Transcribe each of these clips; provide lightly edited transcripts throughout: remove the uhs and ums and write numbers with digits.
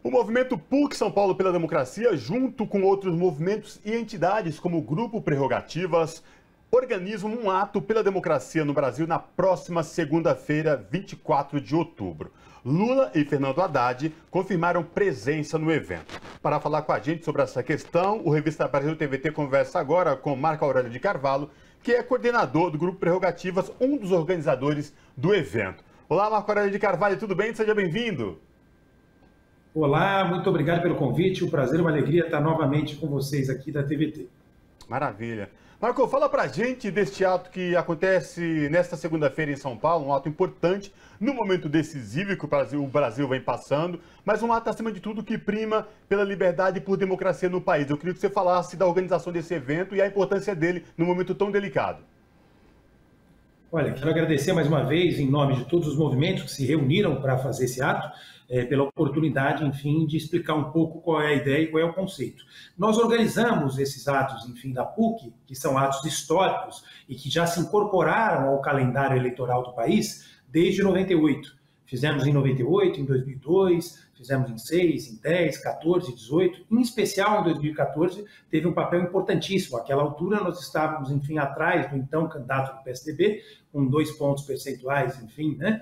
O movimento PUC São Paulo pela Democracia, junto com outros movimentos e entidades como o Grupo Prerrogativas, organizam um ato pela democracia no Brasil na próxima segunda-feira, 24 de outubro. Lula e Fernando Haddad confirmaram presença no evento. Para falar com a gente sobre essa questão, o Revista Brasil TVT conversa agora com Marco Aurélio de Carvalho, que é coordenador do Grupo Prerrogativas, um dos organizadores do evento. Olá, Marco Aurélio de Carvalho, tudo bem? Seja bem-vindo. Olá, muito obrigado pelo convite. Um prazer, uma alegria estar novamente com vocês aqui da TVT. Maravilha. Marco, fala pra gente deste ato que acontece nesta segunda-feira em São Paulo, um ato importante, no momento decisivo que o Brasil vem passando, mas um ato, acima de tudo, que prima pela liberdade e por democracia no país. Eu queria que você falasse da organização desse evento e a importância dele num momento tão delicado. Olha, quero agradecer mais uma vez, em nome de todos os movimentos que se reuniram para fazer esse ato, pela oportunidade, enfim, de explicar um pouco qual é a ideia e qual é o conceito. Nós organizamos esses atos, enfim, da PUC, que são atos históricos e que já se incorporaram ao calendário eleitoral do país desde 98. Fizemos em 98, em 2002, fizemos em 6, em 10, 14, 18. Em especial, em 2014, teve um papel importantíssimo. Àquela altura, nós estávamos, enfim, atrás do então candidato do PSDB, com 2 pontos percentuais, enfim, né,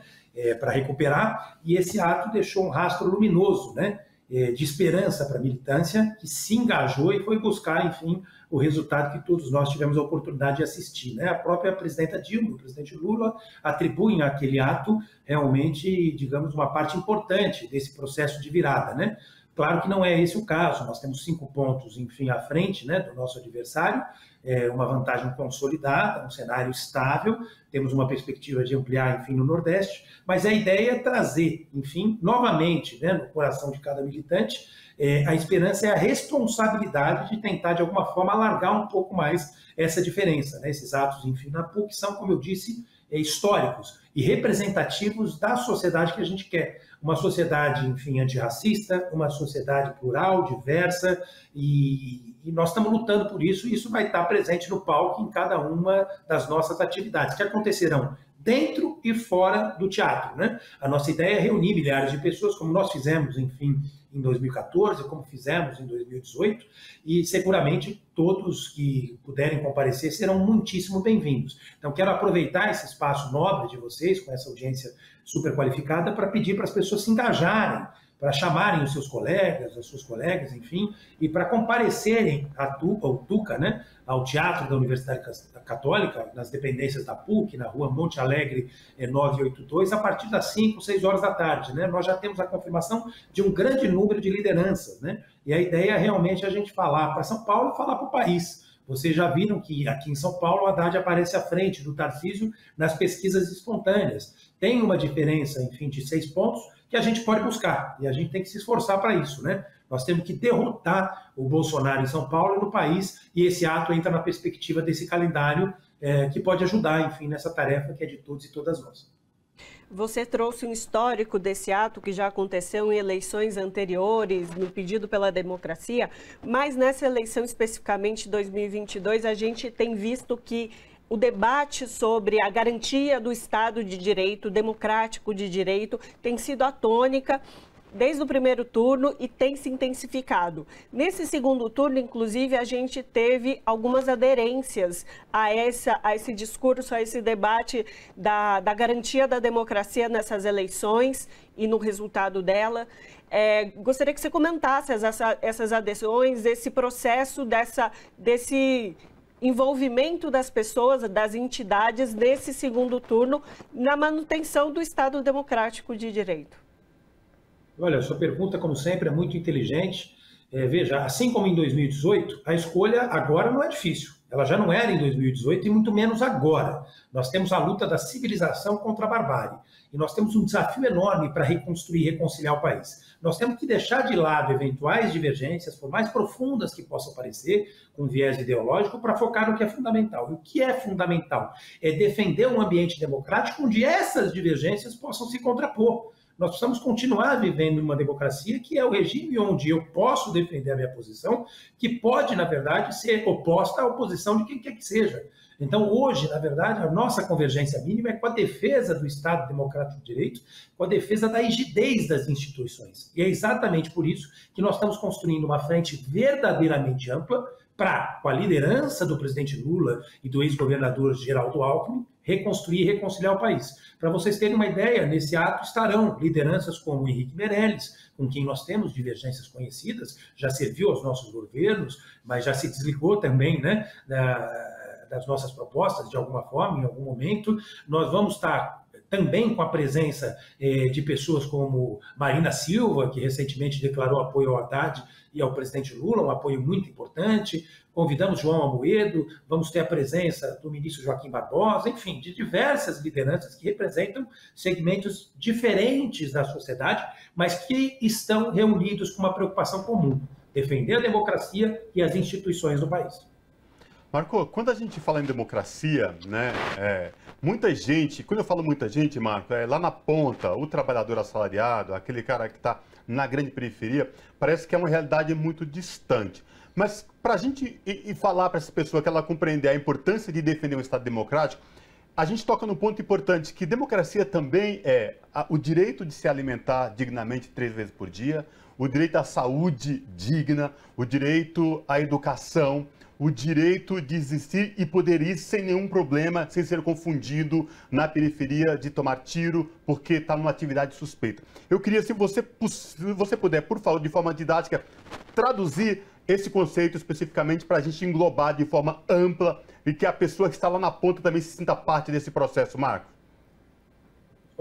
para recuperar. E esse ato deixou um rastro luminoso, né, de esperança para a militância, que se engajou e foi buscar, enfim, o resultado que todos nós tivemos a oportunidade de assistir, né? A própria presidenta Dilma, o presidente Lula, atribuem àquele ato realmente, digamos, uma parte importante desse processo de virada, né? Claro que não é esse o caso, nós temos 5 pontos, enfim, à frente, né, do nosso adversário, uma vantagem consolidada, um cenário estável, temos uma perspectiva de ampliar, enfim, no Nordeste, mas a ideia é trazer, enfim, novamente, né, no coração de cada militante, a esperança é a responsabilidade de tentar, de alguma forma, alargar um pouco mais essa diferença, né? Esses atos, enfim, na PUC são, como eu disse, históricos e representativos da sociedade que a gente quer. Uma sociedade, enfim, antirracista, uma sociedade plural, diversa, e nós estamos lutando por isso, e isso vai estar presente no palco em cada uma das nossas atividades, que acontecerão dentro e fora do teatro, né? A nossa ideia é reunir milhares de pessoas, como nós fizemos, enfim, em 2014, como fizemos em 2018, e seguramente todos que puderem comparecer serão muitíssimo bem-vindos. Então, quero aproveitar esse espaço nobre de vocês, com essa audiência super qualificada, para pedir para as pessoas se engajarem, para chamarem os seus colegas, as suas colegas, enfim, e para comparecerem ao TUCA, né, ao Teatro da Universidade Católica, nas dependências da PUC, na rua Monte Alegre 982, a partir das 5, 6 horas da tarde. Né? Nós já temos a confirmação de um grande número de lideranças, né? E a ideia é realmente a gente falar para São Paulo e falar para o país. Vocês já viram que aqui em São Paulo o Haddad aparece à frente do Tarcísio nas pesquisas espontâneas. Tem uma diferença, enfim, de 6 pontos que a gente pode buscar, e a gente tem que se esforçar para isso, né? Nós temos que derrotar o Bolsonaro em São Paulo e no país, e esse ato entra na perspectiva desse calendário que pode ajudar, enfim, nessa tarefa que é de todos e todas nós. Você trouxe um histórico desse ato que já aconteceu em eleições anteriores, no pedido pela democracia, mas nessa eleição especificamente 2022, a gente tem visto que o debate sobre a garantia do Estado de Direito, democrático de direito, tem sido a tônica desde o primeiro turno e tem se intensificado. Nesse segundo turno, inclusive, a gente teve algumas aderências a esse discurso, a esse debate da garantia da democracia nessas eleições e no resultado dela. Gostaria que você comentasse essas adesões, esse processo desse envolvimento das pessoas, das entidades, nesse segundo turno, na manutenção do Estado democrático de direito. Olha, a sua pergunta, como sempre, é muito inteligente. Veja, assim como em 2018, a escolha agora não é difícil. Ela já não era em 2018 e muito menos agora. Nós temos a luta da civilização contra a barbárie. E nós temos um desafio enorme para reconstruir e reconciliar o país. Nós temos que deixar de lado eventuais divergências, por mais profundas que possam parecer, com viés ideológico, para focar no que é fundamental. E o que é fundamental é defender um ambiente democrático onde essas divergências possam se contrapor. Nós precisamos continuar vivendo uma democracia que é o regime onde eu posso defender a minha posição, que pode, na verdade, ser oposta à oposição de quem quer que seja. Então, hoje, na verdade, a nossa convergência mínima é com a defesa do Estado Democrático de Direito, com a defesa da rigidez das instituições. E é exatamente por isso que nós estamos construindo uma frente verdadeiramente ampla para, com a liderança do presidente Lula e do ex-governador Geraldo Alckmin, reconstruir e reconciliar o país. Para vocês terem uma ideia, nesse ato estarão lideranças como Henrique Meirelles, com quem nós temos divergências conhecidas, já serviu aos nossos governos, mas já se desligou também, né, das nossas propostas, de alguma forma, em algum momento. Nós vamos estar também com a presença de pessoas como Marina Silva, que recentemente declarou apoio ao Haddad e ao presidente Lula, um apoio muito importante. Convidamos João Amoedo, vamos ter a presença do ministro Joaquim Barbosa, enfim, de diversas lideranças que representam segmentos diferentes da sociedade, mas que estão reunidos com uma preocupação comum: defender a democracia e as instituições do país. Marco, quando a gente fala em democracia, né, muita gente, quando eu falo muita gente, Marco, é lá na ponta, o trabalhador assalariado, aquele cara que está na grande periferia, parece que é uma realidade muito distante. Mas para a gente falar para essa pessoa que ela compreender a importância de defender um Estado democrático, a gente toca num ponto importante, que democracia também é o direito de se alimentar dignamente 3 vezes por dia, o direito à saúde digna, o direito à educação, o direito de existir e poder ir sem nenhum problema, sem ser confundido na periferia, de tomar tiro porque está numa atividade suspeita. Eu queria, se você puder, por favor, de forma didática, traduzir esse conceito especificamente para a gente englobar de forma ampla e que a pessoa que está lá na ponta também se sinta parte desse processo, Marco.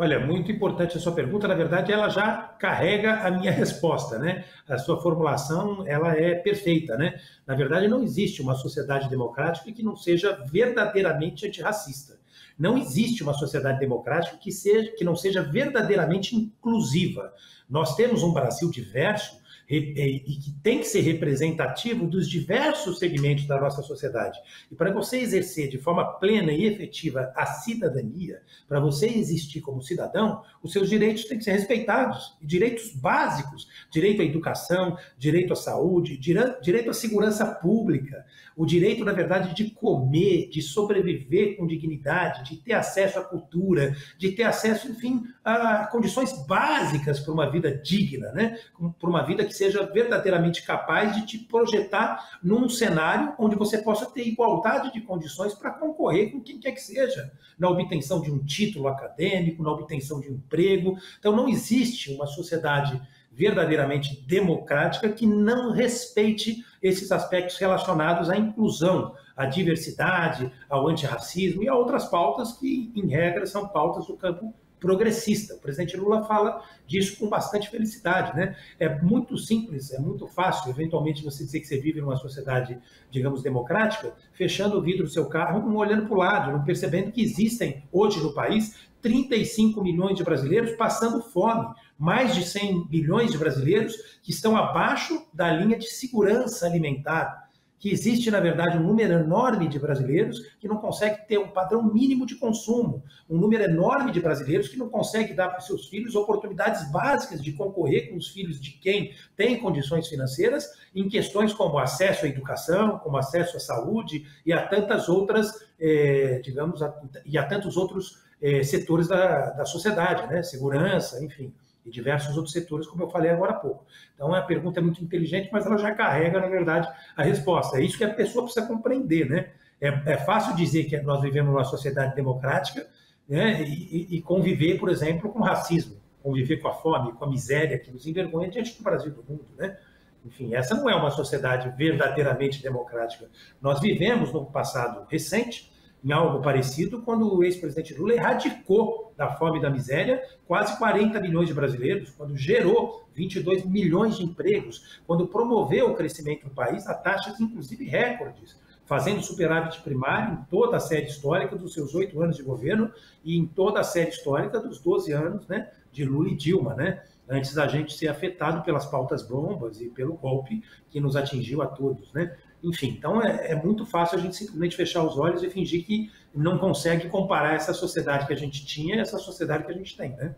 Olha, muito importante a sua pergunta. Na verdade, ela já carrega a minha resposta, né? A sua formulação, ela é perfeita, né? Na verdade, não existe uma sociedade democrática que não seja verdadeiramente antirracista. Não existe uma sociedade democrática que não seja verdadeiramente inclusiva. Nós temos um Brasil diverso e que tem que ser representativo dos diversos segmentos da nossa sociedade. E para você exercer de forma plena e efetiva a cidadania, para você existir como cidadão, os seus direitos têm que ser respeitados. Direitos básicos, direito à educação, direito à saúde, direito à segurança pública, o direito, na verdade, de comer, de sobreviver com dignidade, de ter acesso à cultura, de ter acesso, enfim, a condições básicas para uma vida digna, né? Para uma vida que seja verdadeiramente capaz de te projetar num cenário onde você possa ter igualdade de condições para concorrer com quem quer que seja, na obtenção de um título acadêmico, na obtenção de um emprego. Então, não existe uma sociedade verdadeiramente democrática que não respeite esses aspectos relacionados à inclusão, à diversidade, ao antirracismo e a outras pautas que, em regra, são pautas do campo progressista. O presidente Lula fala disso com bastante felicidade, né? É muito simples, é muito fácil, eventualmente, você dizer que você vive numa sociedade, digamos, democrática, fechando o vidro do seu carro, não olhando para o lado, não percebendo que existem, hoje no país, 35 milhões de brasileiros passando fome, mais de 100 milhões de brasileiros que estão abaixo da linha de segurança alimentar, que existe, na verdade, um número enorme de brasileiros que não consegue ter um padrão mínimo de consumo, um número enorme de brasileiros que não consegue dar para os seus filhos oportunidades básicas de concorrer com os filhos de quem tem condições financeiras em questões como acesso à educação, como acesso à saúde e a tantas outras, e a tantos outros setores da sociedade, né? Segurança, enfim, e diversos outros setores, como eu falei agora há pouco. Então, a pergunta é muito inteligente, mas ela já carrega, na verdade, a resposta. É isso que a pessoa precisa compreender, né? É fácil dizer que nós vivemos numa sociedade democrática, né? E conviver, por exemplo, com o racismo, conviver com a fome, com a miséria que nos envergonha diante do Brasil e do mundo, né? Enfim, essa não é uma sociedade verdadeiramente democrática. Nós vivemos, no passado recente, em algo parecido, quando o ex-presidente Lula erradicou da fome e da miséria quase 40 milhões de brasileiros, quando gerou 22 milhões de empregos, quando promoveu o crescimento do país a taxas, inclusive, recordes, fazendo superávit primário em toda a série histórica dos seus 8 anos de governo e em toda a série histórica dos 12 anos, né, de Lula e Dilma, né? Antes da gente ser afetado pelas pautas bombas e pelo golpe que nos atingiu a todos, né? Enfim, então é muito fácil a gente simplesmente fechar os olhos e fingir que não consegue comparar essa sociedade que a gente tinha e essa sociedade que a gente tem, né?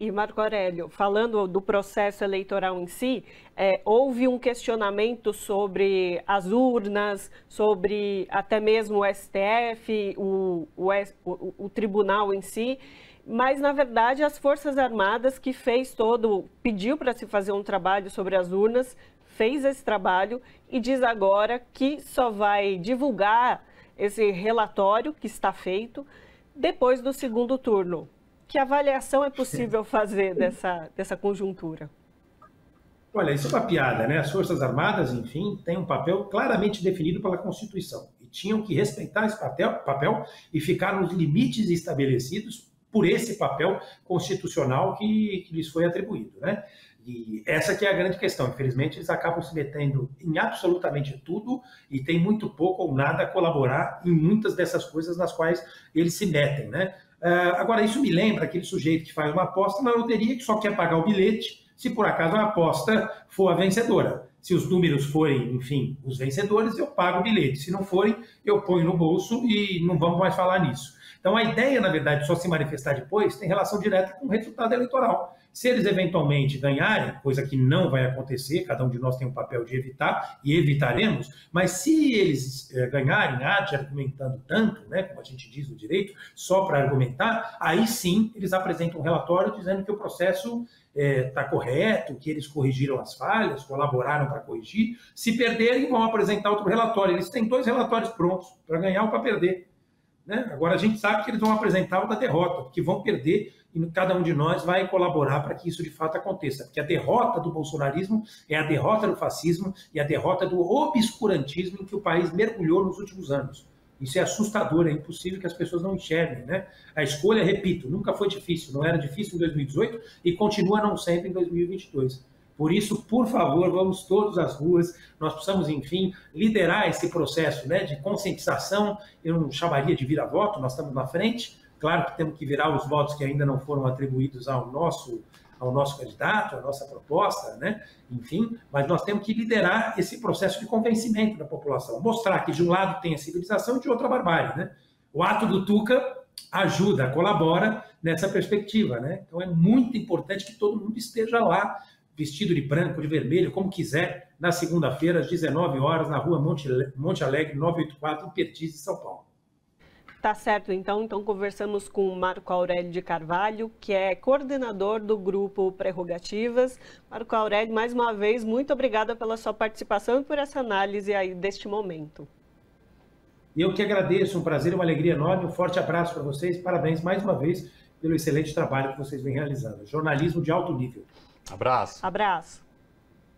E, Marco Aurélio, falando do processo eleitoral em si, houve um questionamento sobre as urnas, sobre até mesmo o STF, o tribunal em si, mas, na verdade, as Forças Armadas que pediu para se fazer um trabalho sobre as urnas, fez esse trabalho e diz agora que só vai divulgar esse relatório que está feito depois do segundo turno. Que avaliação é possível fazer dessa conjuntura? Olha, isso é uma piada, né? As Forças Armadas, enfim, têm um papel claramente definido pela Constituição e tinham que respeitar esse papel e ficar nos limites estabelecidos por esse papel constitucional que lhes foi atribuído, né? E essa que é a grande questão. Infelizmente, eles acabam se metendo em absolutamente tudo e tem muito pouco ou nada a colaborar em muitas dessas coisas nas quais eles se metem, né? Agora, isso me lembra aquele sujeito que faz uma aposta na loteria que só quer pagar o bilhete se por acaso a aposta for a vencedora. Se os números forem, enfim, os vencedores, eu pago o bilhete. Se não forem, eu ponho no bolso e não vamos mais falar nisso. Então, a ideia, na verdade, de só se manifestar depois tem relação direta com o resultado eleitoral. Se eles eventualmente ganharem, coisa que não vai acontecer, cada um de nós tem um papel de evitar e evitaremos, mas se eles ganharem, argumentando tanto, né, como a gente diz no direito, só para argumentar, aí sim eles apresentam um relatório dizendo que o processo está correto, que eles corrigiram as falhas, colaboraram para corrigir. Se perderem, vão apresentar outro relatório. Eles têm 2 relatórios prontos, para ganhar ou para perder. Né? Agora, a gente sabe que eles vão apresentar o da derrota, que vão perder, e cada um de nós vai colaborar para que isso de fato aconteça. Porque a derrota do bolsonarismo é a derrota do fascismo e a derrota do obscurantismo em que o país mergulhou nos últimos anos. Isso é assustador, é impossível que as pessoas não enxerguem, né? A escolha, repito, nunca foi difícil, não era difícil em 2018 e continua não sendo em 2022. Por isso, por favor, vamos todos às ruas, nós precisamos, enfim, liderar esse processo, né, de conscientização. Eu não chamaria de vira-voto, nós estamos na frente, claro que temos que virar os votos que ainda não foram atribuídos ao nosso candidato, à nossa proposta, né? Enfim, mas nós temos que liderar esse processo de convencimento da população, mostrar que de um lado tem a civilização e de outro a barbárie, né? O ato do Tuca ajuda, colabora nessa perspectiva, né? Então é muito importante que todo mundo esteja lá, vestido de branco, de vermelho, como quiser, na segunda-feira, às 19 horas, na rua Monte Alegre, 984, em Perdizes, São Paulo. Tá certo, então conversamos com o Marco Aurélio de Carvalho, que é coordenador do Grupo Prerrogativas. Marco Aurélio, mais uma vez, muito obrigada pela sua participação e por essa análise aí deste momento. Eu que agradeço, um prazer e uma alegria enorme, um forte abraço para vocês, parabéns mais uma vez pelo excelente trabalho que vocês vêm realizando. Jornalismo de alto nível. Abraço. Abraço.